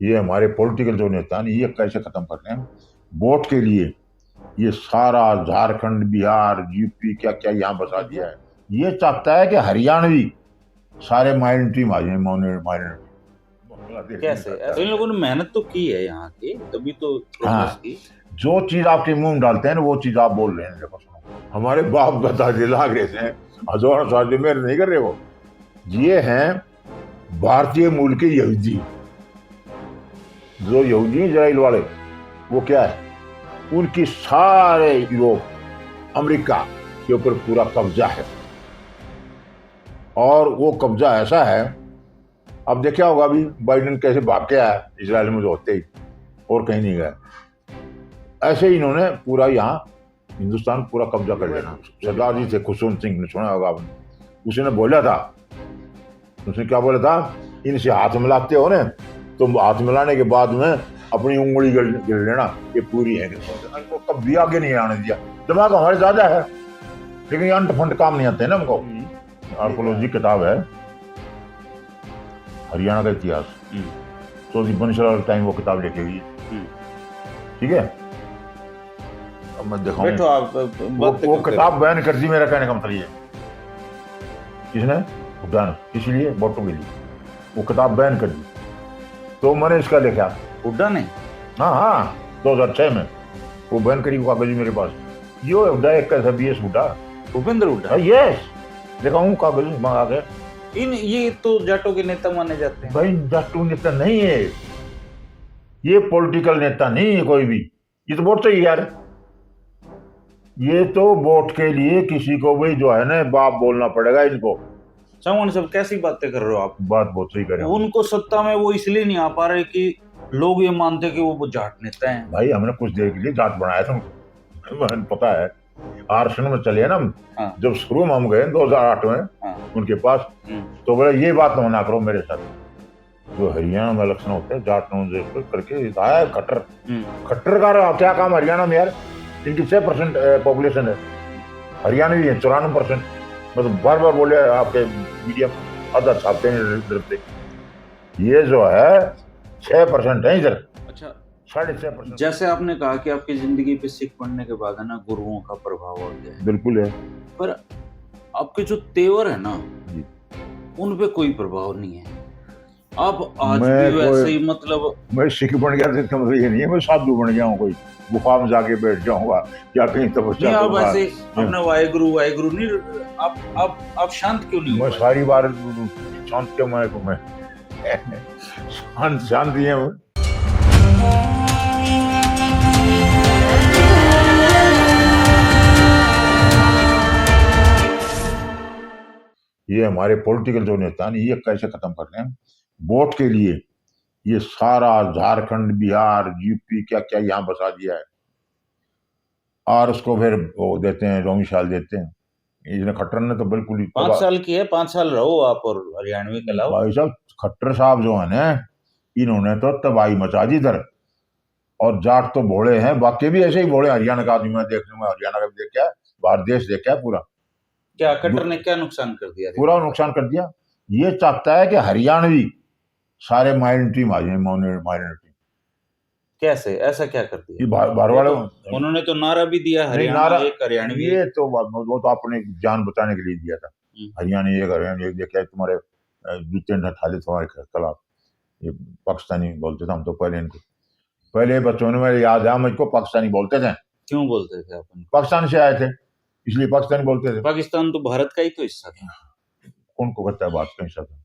ये हमारे पॉलिटिकल जो नेता हैं ये कैसे खत्म कर रहे हैं वोट के लिए। ये सारा झारखंड, बिहार, यूपी क्या क्या यहाँ बसा दिया है। ये चाहता है कि हरियाणवी सारे माइनॉरिटी माइनॉरिटी बांग्लादेश भी कैसे चाहता ऐसे? इन है। लोगों ने मेहनत तो की है यहाँ की, तभी तो प्रोग्रेस हाँ, की। जो चीज आपके मुंह में डालते हैं ना वो चीज आप बोल रहे हैं। देखो सुनो, हमारे बाप दादाजी लाग रहे थे, हजारों साल से मेरे नहीं कर रहे वो। ये हैं भारतीय मूल के यहूदी। जो यहूदी इजराइल वाले, वो क्या है, उनकी सारे यूरोप, अमेरिका के ऊपर पूरा कब्जा है। और वो कब्जा ऐसा है, अब देखा होगा अभी बाइडेन कैसे भाग के आया इजराइल में जो होते ही, और कहीं नहीं गया। ऐसे ही इन्होंने पूरा यहाँ हिंदुस्तान पूरा कब्जा कर लेना। सरदार जी थे खुशवंत सिंह, ने सुना होगा आपने, उसने बोला था, उसने क्या बोला था, इनसे हाथ मिलाते हो ना, तो हाथ मिलाने के बाद में अपनी उंगली गिर लेना, ये पूरी है। इनको कभी आगे नहीं आने दिया। दिमाग हमारे ज्यादा है, लेकिन ये अंट फंट काम नहीं आते हैं ना हमको। आर्कोलॉजी किताब है, हरियाणा का इतिहास, चौधरी बंशीलाल टाइम वो किताब लिखी हुई है। ठीक है, अब मैं दिखाऊं। बैठो आप, वो किताब बैन कर दी, मेरा कहने का मतलब ये। किसने? भूटान। इसलिए वोटों के लिए वो किताब बैन कर दी। तो मैंने इसका लिखा। हुड्डा ने? हाँ हाँ, 2006 में वो बैन करी कागज मेरे पास। ये हुड्डा एक कैसा BS हुड्डा, भूपेंद्र हुड्डा। यस, दिखाऊं कागज मंगा के। ये तो जाटों के नेता माने जाते हैं भाई जाटू नेता नहीं है, ये पॉलिटिकल नेता नहीं है कोई भी। ये तो वोट चाहिए यार, ये तो वोट के लिए किसी को भी जो है ना बाप बोलना पड़ेगा इनको। चौहान साहब कैसी बातें कर रहे हो आप? बात बहुत सही करें। उनको सत्ता में वो इसलिए नहीं आ पा रहे कि लोग ये मानते कि वो जाट नेता हैं। भाई हमने कुछ देर के लिए जाट बनाया था उनको, पता है। आरक्षण में चले ना हम, हाँ। जब शुरू में हम गए 2008 में, हाँ। उनके पास, तो बोले ये बात मना करो मेरे साथ। जो हरियाणा में इलेक्शन होते हैं जाट नॉन करके आया खट्टर। खट्टर का क्या काम हरियाणा में यार, इनकी 6% पॉपुलेशन है, हरियाणवी है 94%। मतलब बार बार बोले आपके मीडिया आधा छापते हैं डरते। ये जो है 6% है इधर। अच्छा, 6.5%। जैसे आपने कहा कि आपकी जिंदगी पे सिख पढ़ने के बाद है ना गुरुओं का प्रभाव आ गया है। बिल्कुल है, पर आपके जो तेवर है ना जी, उन पे कोई प्रभाव नहीं है। आप आज मैं भी वैसे ही, मतलब मैं सिख बन गया तो इसका मतलब ये नहीं है मैं साधु बन गया हूँ, कोई गुफा में जाके बैठ जाऊंगा या कहीं तपस्या नहीं, आप करूंगा। ऐसे अपना वाहेगुरु वाहेगुरु नहीं, आप शांत क्यों नहीं मैं हो पाए? सारी बार शांत क्यों, मैं शांत शांत ही है मैं। ये हमारे पॉलिटिकल जो नेता हैं ये कैसे खत्म कर रहे हैं वोट के लिए। ये सारा झारखंड, बिहार, यूपी क्या क्या यहाँ बसा दिया है, और उसको फिर वो देते हैं, डोमिसाइल देते हैं। इसने खट्टर ने तो बिल्कुल ही 5 साल की है, 5 साल रहो आप और हरियाणवी के लाओ। भाई साहब खट्टर साहब जो है ना, इन्होंने तो तबाही मचा दी इधर। और जाट तो भोले हैं, बाकी भी ऐसे ही भोले। हरियाणा का आदमी मैं देखने में, हरियाणा का भी देखा है, भारत देश देखा है पूरा। क्या खट्टर ने क्या नुकसान कर दिया? पूरा नुकसान कर दिया। ये चाहता है कि हरियाणवी सारे माइनॉरिटी माइनॉरिटी। कैसे? ऐसा क्या कर दिया? ये बाहर वाले उन्होंने तो नारा भी दिया, हरियाणा एक हरियाणवी। ये तो वो तो अपने जान बचाने के लिए दिया था। हरियाणा एक, हरियाणा एक, देखा तुम्हारे जूते न ठाले तुम्हारे खिलाफ। ये पाकिस्तानी बोलते थे हम तो पहले इनको, पहले बच्चों में मेरे याद है मुझको पाकिस्तानी बोलते थे। क्यों बोलते थे अपन? पाकिस्तान से आए थे इसलिए पाकिस्तानी बोलते थे। पाकिस्तान तो भारत का ही तो हिस्सा था। कौन को कहता है भारत का हिस्सा था?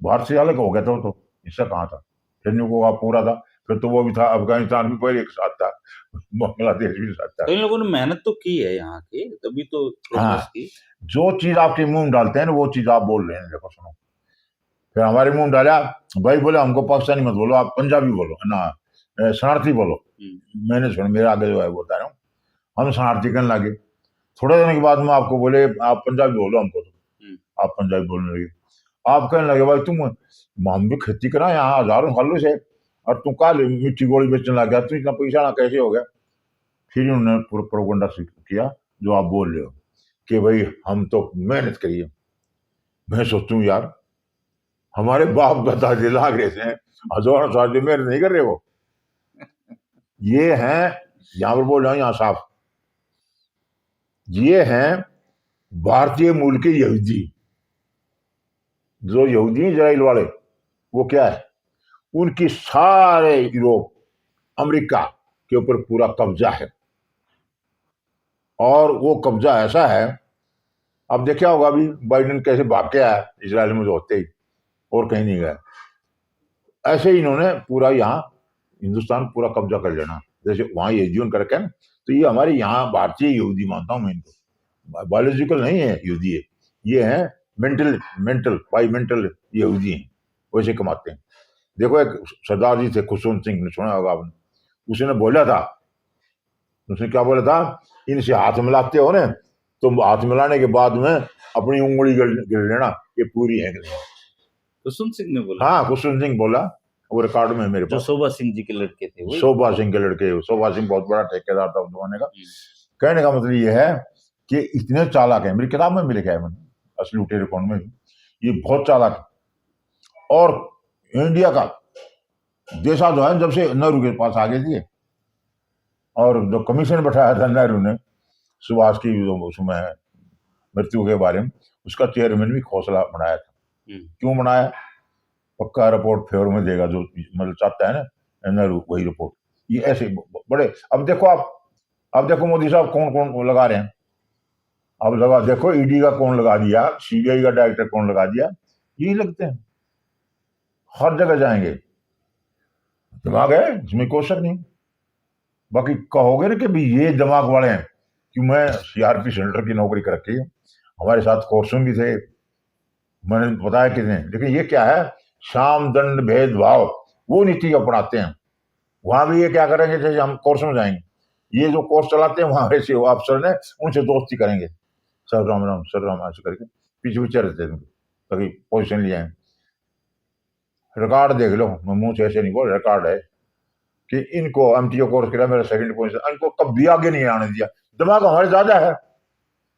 भारत से अलग हो गया था वो तो, हिस्सा कहाँ था? फिर को आप पूरा था, फिर तो वो भी था, अफगानिस्तान भी पहले एक साथ था, बांग्लादेश भी साथ था। तो इन लोगों ने मेहनत तो की है यहाँ की, तभी तो प्रोग्रेस की। जो चीज आपके मुंह में डालते हैं ना वो चीज आप बोल रहे हैं। देखो सुनो, फिर हमारे मुंह डाला, भाई बोले हमको पाकिस्तानी मत बोलो, आप पंजाबी बोलो ना, शरणार्थी बोलो। मैंने सुना, मेरे आगे जो है बता रहा हूँ, हम शरणार्थी कहने लगे। थोड़े दिन के बाद में आपको बोले आप पंजाबी बोलो हमको, तो आप पंजाबी बोलने लगे। आप कहने लगे भाई तुम, हम भी खेती करा यहाँ हजारों सालों से, और तुम का मिट्टी गोली बेचने लग गया, तुम इतना पैसा ना कैसे हो गया? फिर उन्होंने प्रोपगंडा किया जो आप बोल रहे हो कि भाई हम तो मेहनत करिए। मैं सोचूं यार, हमारे बाप दादाजी लाग रहे थे, हजारों साल से मेहनत नहीं कर रहे वो। ये हैं, यहां पर बोल रहा हूं यहां साफ, ये हैं भारतीय मूल के यहूदी। जो यहूदी हैं इजराइल वाले, वो क्या है, उनकी सारे यूरोप अमेरिका के ऊपर पूरा कब्जा है। और वो कब्जा ऐसा है, अब देखा होगा अभी बाइडेन कैसे भाग के आया इजराइल में जो होते ही, और कहीं नहीं गया। ऐसे ही इन्होंने पूरा यहाँ हिंदुस्तान पूरा कब्जा कर लेना। जैसे वहां यहूदियों कर रखा है ना, तो ये हमारे यहाँ भारतीय यहूदी मानता हूं मैं इनको। बायोलॉजिकल नहीं है यहूदी, ये है मेंटल, बाई मेंटल यहूदी हैं, वैसे कमाते हैं। देखो एक सरदार जी थे खुशवंत सिंह, ने सुना होगा आपने, उसने बोला था, उसने क्या बोला था, इनसे हाथ मिलाते हो ना, तो हाथ मिलाने के बाद में अपनी उंगली गिर लेना, ये पूरी है कि नहीं। कुसुम सिंह ने बोला? हाँ, खुशवंत सिंह बोला, वो रिकॉर्ड में है मेरे जो पास। शोभा सिंह जी के लड़के थे वही? शोभा सिंह के लड़के, शोभा सिंह बहुत बड़ा ठेकेदार था उस जमाने का। कहने का मतलब ये है कि इतने चालाक है, मेरी किताब में भी लिखा है मैंने, असली लुटेरे कौन में भी, ये बहुत चालाक है। और इंडिया का देशा जो है जब से नेहरू के पास आ गए थे, और जो कमीशन बैठाया था नेहरू ने सुभाष की उसमें मृत्यु के बारे में, उसका चेयरमैन भी खोसला बनाया था। क्यों बनाया, पक्का रिपोर्ट फेवर में देगा, जो मतलब चाहता है ना नेहरू, वही रिपोर्ट। ये ऐसे बड़े, अब देखो आप, अब देखो मोदी साहब कौन कौन लगा रहे हैं, अब लगा देखो ईडी का कौन लगा दिया, सीबीआई का डायरेक्टर कौन लगा दिया, यही लगते हैं, हर जगह जाएंगे। दिमाग है इसमें, कोई शक नहीं। बाकी कहोगे ना कि भी ये दिमाग वाले हैं, कि मैं सीआरपी सेंटर की नौकरी कर रखी है, हमारे साथ कोर्सों भी थे, मैंने बताया कितने, लेकिन ये क्या है, साम दंड भेदभाव, वो नीति अपनाते हैं। वहां भी ये क्या करेंगे, जैसे हम कोर्स में जाएंगे, ये जो कोर्स चलाते हैं वहां ऐसे अफसर ने, उनसे दोस्ती करेंगे, सर राम राम, सर राम, ऐसे करके पीछे पीछे रहते हैं ताकि पोजिशन लिया है। रिकॉर्ड देख लो, मैं मुंह से ऐसे नहीं बोल, रिकॉर्ड है कि इनको एमटीओ कोर्स किया, मेरा सेकंड पोजीशन, इनको कभी आगे नहीं आने दिया। दिमाग हमारे ज्यादा है,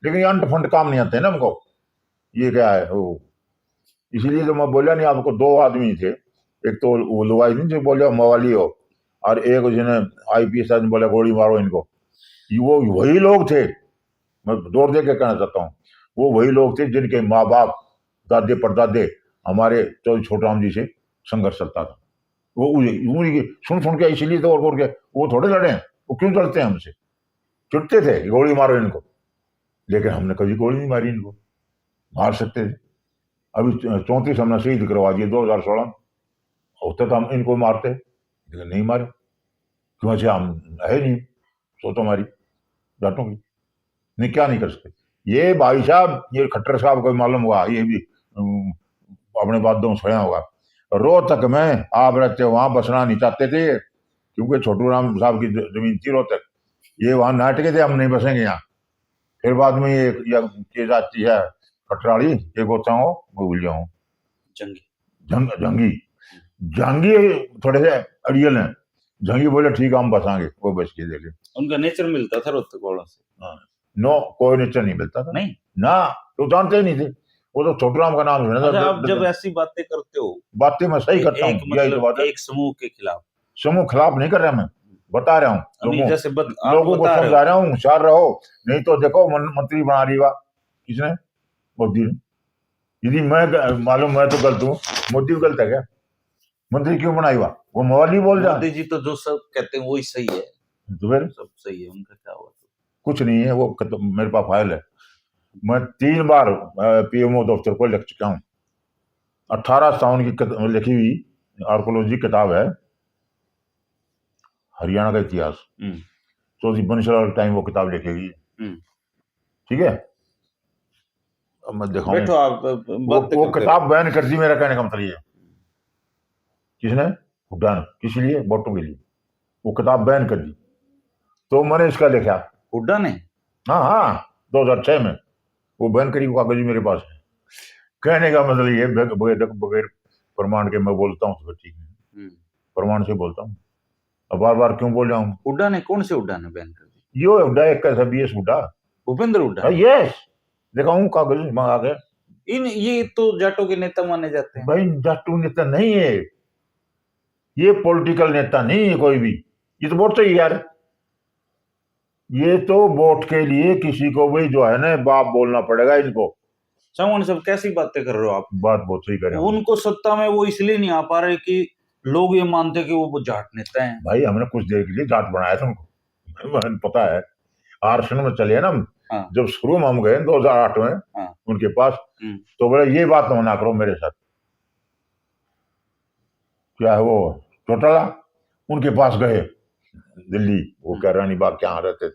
लेकिन ये अंट फंड काम नहीं आते हैं ना हमको, ये क्या है वो। इसीलिए तो मैं बोला नहीं आपको, दो आदमी थे, एक तो वो लुगाई नहीं जो बोले मवाली हो, और एक जिन्हें आईपीएस आदमी बोला गोली मारो इनको, वो वही लोग थे, मैं जोर दे के कहना चाहता हूँ, वो वही लोग थे जिनके माँ बाप दादे परदादे हमारे चौधरी छोटराम जी से संघर्ष चलता था। वो सुन सुन के इसीलिए तो, और के वो थोड़े लड़े हैं, वो क्यों लड़ते हैं हमसे, चिढ़ते थे गोली मारो इनको, लेकिन हमने कभी गोली नहीं मारी इनको, मार सकते थे। अभी 34 हमने शहीद करवा दिए 2016 में, होते तो हम इनको मारते, लेकिन नहीं मारे, क्यों, अच्छा हम है नहीं, सोचो हमारी जाटों की, नहीं क्या नहीं कर सकते। ये भाई साहब, ये खट्टर साहब को मालूम हुआ, ये भी अपने बातों सुना होगा, रोहतक में आप रहते हो, वहां बसना नहीं चाहते थे, क्योंकि छोटू राम साहब की जमीन थी रोहतक, ये वहां नाटके थे, हम नहीं बसेंगे यहाँ। फिर बाद में ये जाती है कटराड़ी, ये गोता हो वो भूल जाऊँ, जंगी जंगी थोड़े से अड़ियल हैं, जंगी बोले ठीक है हम बसाएंगे, वो बच के देखे। उनका नेचर मिलता था रोहतक वालों से? नो, कोई नेचर नहीं मिलता था, नहीं ना, तो जानते ही नहीं थे, वो तो छोटूराम का नाम सुना था। आप जब ऐसी बातें करते हो, बातें मैं सही करता हूँ, मतलब एक समूह के खिलाफ, समूह खिलाफ नहीं कर रहा, मैं बता रहा हूँ लोगों को समझा रहा हूँ, होशियार रहो, नहीं तो देखो मंत्री बना रही, किसने, मोदी ने। यदि मैं मालूम मैं तो गलत हूँ, मोदी गलत है क्या, मंत्री क्यों बनाई हुआ, वो मवाली बोल रहा। मोदी जी तो जो सब कहते हैं वही सही है, तो फिर सब सही है, उनका क्या हुआ? कुछ नहीं है, वो मेरे पास फाइल है, मैं 3 बार पीएमओ दफ्तर को लिख चुका हूँ। 18 सावन की लिखी हुई आर्कोलॉजी किताब है, हरियाणा का इतिहास, चौधरी बंशीलाल टाइम वो किताब लिखेगी, ठीक है। अब मैं दिखाऊं, बैठो आप, वो किताब बैन कर दी, मेरा कहने का मतलब ये, किसने, हुड्डा ने, किस लिए, वोटों के लिए, वो किताब बैन कर दी, तो मैंने इसका लिखा, हुड्डा ने, हाँ हाँ 2006 में वो बैन करी, कागज मेरे पास है। कहने का मतलब ये, बगैर प्रमाण के मैं बोलता हूँ तो ठीक है, प्रमाण से बोलता हूँ, अब बार बार क्यों बोल रहा हूँ। हुड्डा ने, कौन से हुड्डा ने बैन कर दी? ये हुड्डा एक कैसा भी हुड्डा, भूपेंद्र हुड्डा, यस, दिखाऊं कागज मंगा के, इन ये तो जाटों के नेता माने जाते हैं। भाई जाटू नेता नहीं है, ये पॉलिटिकल नेता नहीं है कोई भी। ये तो वोट चाहिए यार, ये तो वोट के लिए किसी को भी जो है ना बाप बोलना पड़ेगा इनको। चौहान साहब कैसी बातें कर रहे हो आप? बात बहुत सही करें। उनको सत्ता में वो इसलिए नहीं आ पा रहे कि लोग ये मानते कि वो जाट नेता हैं। भाई हमने कुछ देर के लिए जाट बनाया था उनको, हमें पता है। आरक्षण में चले ना हम, हाँ। जब शुरू में हम गए 2008 में हाँ। उनके पास, तो बोले ये बात ना करो मेरे साथ। क्या है वो चौटाला, उनके पास गए दिल्ली, वो कह रानी बाग के यहाँ रहते थे,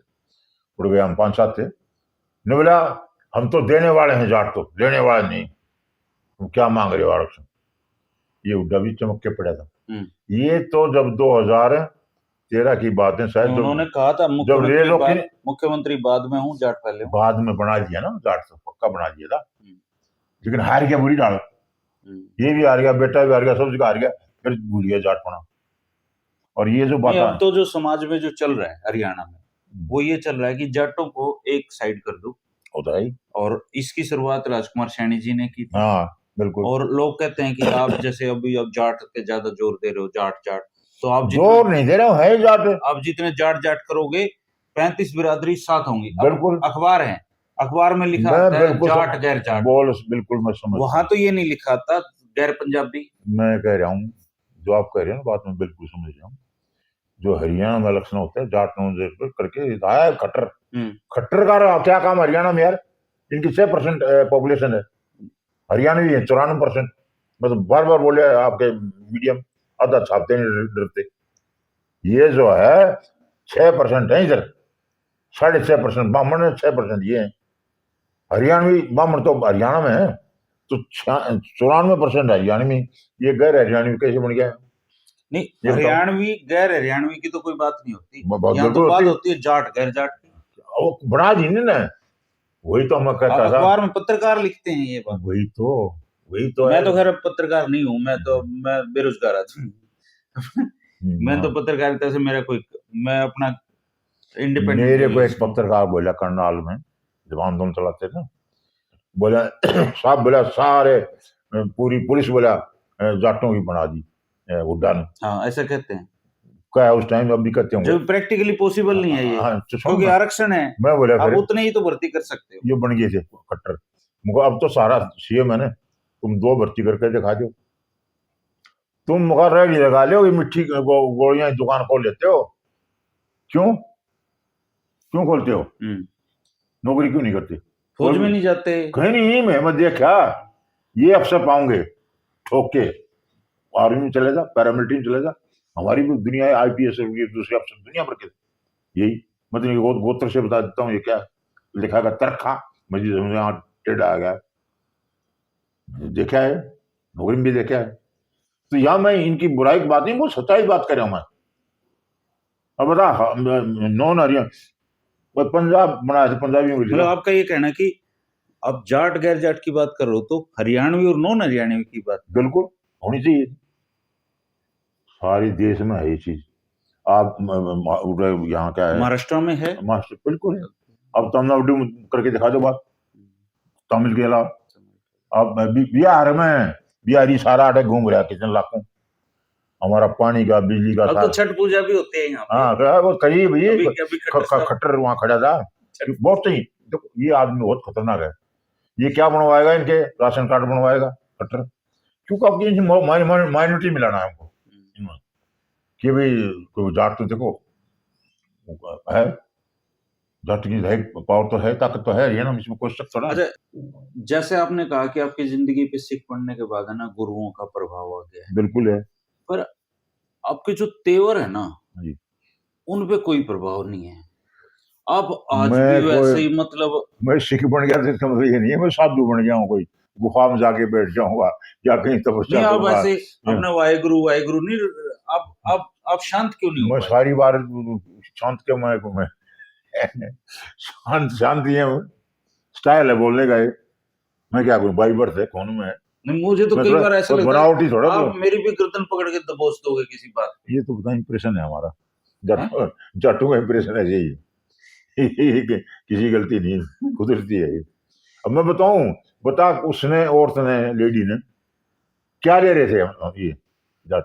उड़ गए हम 5-7 थे। ने बोला हम तो देने वाले हैं जाट, तो लेने वाले नहीं, तुम क्या मांग रहे हो आरक्षण। ये उड्डा भी चमक के पड़ा था। ये तो जब 2013 की बात है शायद, उन्होंने कहा था जब रेलों की मुख्यमंत्री बाद में हूँ, जाट पहले हूँ। बाद में बना दिया ना, जाट तो पक्का बना दिया था, लेकिन हार गया बुरी डाल। ये भी हार गया, बेटा भी हार गया, सब जगह हार गया, फिर भूल गया जाट बना। और ये जो बात अब तो जो समाज में जो चल रहा है हरियाणा में, वो ये चल रहा है कि जाटों को एक साइड कर दो, होता है। और इसकी शुरुआत राजकुमार सैनी जी ने की थी। हाँ बिल्कुल। और लोग कहते हैं कि आप जैसे अभी अब जाट पे ज्यादा जोर दे रहे हो, जाट जाट, तो आप जोर नहीं दे रहा हूँ, है जाट। आप जितने जाट जाट करोगे 35 बिरादरी साथ होंगी। बिल्कुल। अखबार है, अखबार में लिखा आता है जाट गैर जाट, बोल बिल्कुल मैं समझ। वहां तो ये नहीं लिखा था गैर पंजाबी। मैं कह रहा हूँ जो आप कह रहे हैं बात में बिल्कुल समझ रहा हूँ। जो हरियाणा में इलेक्शन होता है जाट नॉन करके आया खट्टर, खट्टर का क्या काम हरियाणा में यार। इनकी 6% पॉपुलेशन है, हरियाणा भी है 94%। मतलब बार बार बोले आपके मीडियम, आधा छापते नहीं डरते। ये जो है 6% है इधर, 6.5% ब्राह्मण है, 6% ये है। हरियाणवी ब्राह्मण तो हरियाणा में है, तो 94% हरियाणवी। ये गैर हरियाणवी कैसे बन गया? नहीं, हरियाणवी गैर हरियाणवी की तो कोई बात नहीं होती, यहाँ तो बात होती है जाट गैर जाट की। वो बना दी ना, वही तो हम कहता था। अखबार में पत्रकार लिखते हैं ये बात। वही तो मैं तो खैर पत्रकार नहीं हूँ, मैं बेरोजगार आदमी। मैं तो पत्रकारिता से मेरा कोई, मैं अपना इंडिपेंडेंट। मेरे को एक पत्रकार बोला करनाल में, जब आंदोलन चलाते थे, बोला साहब, बोला सारे पूरी पुलिस बोला जाटों की बना दी उड्डान। हाँ ऐसा कहते हैं, क्या उस टाइम अब भी कहते होंगे, जो प्रैक्टिकली पॉसिबल नहीं है ये। क्योंकि आरक्षण है, मैं बोला आप उतने ही तो भर्ती कर सकते हो। ये बन गए थे खट्टर, मुझे अब तो सारा सीएम है ना, तुम 2 भर्ती करके दिखा दो, तुम मुखर रेडी लगा लो, मिट्टी गोलियां दुकान खोल लेते हो, क्यों खोलते हो? नौकरी क्यों नहीं करते? फौज में नहीं जाते? कहीं नहीं, मैं देखा ये अफसर पाऊंगे ठोक के, आर्मी में चले जा, पैरामिलिट्री में चले जा, हमारी भी दुनिया है, IPS दूसरे अफसर दुनिया भर के। यही मतलब गोत्र से बता देता हूँ, ये क्या लिखा गया तरखा, मुझे यहाँ टेढ़ा आ गया, देखा है, नौकरी में भी देखा है। तो यहाँ मैं इनकी बुराई की बात नहीं, वो सच्चाई बात कर रहा हूं मैं। अब बता, नॉन हरियाणा पंजाब बनाया था, पंजाबी में मतलब आपका ये कहना कि अब जाट गैर जाट की बात कर रहे हो, तो हरियाणवी और नॉन हरियाणवी की बात बिल्कुल होनी चाहिए, सारे देश में है ये चीज। आप यहाँ क्या है, महाराष्ट्र में है, महाराष्ट्र बिल्कुल है। अब तमिलनाडु करके दिखा दो बात, तमिल के अलावा। अब बिहार में बिहारी सारा आटे घूम रहा है कितने लाखों, हमारा पानी का बिजली का। अब तो छठ पूजा भी होती है यहाँ पे। हाँ वो कहीं भैया खट्टर वहां खड़ा था, बहुत सही। देखो ये आदमी बहुत खतरनाक है, ये क्या बनवाएगा, इनके राशन कार्ड बनवाएगा खट्टर, क्योंकि आपकी इनसे माइनॉरिटी मिलाना है हमको कि भाई कोई जाट तो देखो है, जाट की है पावर तो है, ताकत तो है, ये ना इसमें कोई शक थोड़ा। अच्छा, जैसे आपने कहा कि आपकी जिंदगी पे सिख पढ़ने के बाद है ना गुरुओं का प्रभाव आ गया है। बिल्कुल है, पर आपके जो तेवर है ना, उन पे कोई प्रभाव नहीं है। आप आज भी वैसे ही, मतलब मैं सिख बन गया तो समझ ये नहीं है मैं साधु बन गया हूँ, कोई गुफा में जाके बैठ जाऊंगा या कहीं तपस्या करूंगा। आप ऐसे अपने वाहेगुरु वाहेगुरु नहीं, आप शांत क्यों नहीं हो? मैं सारी बार शांत क्यों, मैं शांति है, स्टाइल है बोलने का, मैं क्या करूं, बाई बर्थ है कौन में है। नहीं, मुझे तो कई बार ऐसा लगता बनावटी थोड़ा, आप मेरी भी गर्दन पकड़ के दबोच दोगे किसी बात। ये तो पता इंप्रेशन है हमारा, जाटों का इंप्रेशन है यही, किसी गलती नहीं, कुदरती है ये। अब मैं बताऊं, बता उसने, औरत ने, लेडी ने क्या ले रहे थे ये जाट,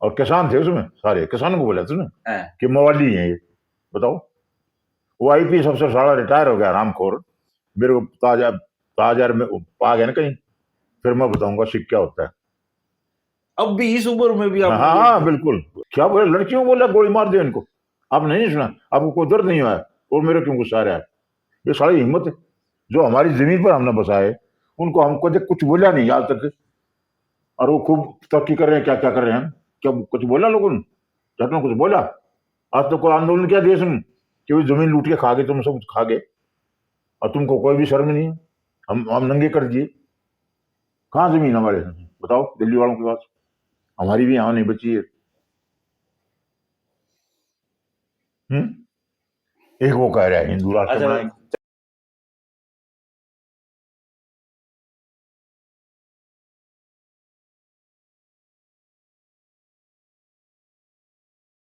और किसान थे उसमें, सारे किसानों को बोला था उसने हाँ, कि मवाली हैं ये। बताओ, वो आईपीएस अफसर सारा रिटायर हो गया रामखोर, मेरे को ताजा ताजा में पा गया ना कहीं, फिर मैं बताऊंगा सिख क्या होता है। अब भी इस उम्र में भी आप हाँ हाँ बिल्कुल। क्या बोले, लड़कियों को बोला गोली मार दे इनको, आपने नहीं सुना, आपको कोई दर्द नहीं हुआ है, और मेरे क्यों गुस्सा आ रहा है? ये सारी हिम्मत है, जो हमारी जमीन पर हमने बसाए, उनको हम कभी कुछ बोला नहीं आज तक, और वो खूब तरक्की कर रहे हैं, क्या क्या कर रहे हैं, क्या कुछ बोला लोगों ने? जाटों ने कुछ बोला? आज तो कोई आंदोलन किया देश में कि वो जमीन लूट के खा गए, तुम सब कुछ खा गए, और तुमको कोई भी शर्म नहीं है? हम नंगे कर दिए। कहाँ जमीन हमारे? बताओ दिल्ली वालों के पास, हमारी भी यहाँ नहीं बची है। एक वो कह रहा है हिंदू राष्ट्र अच्छा बनाएंगे।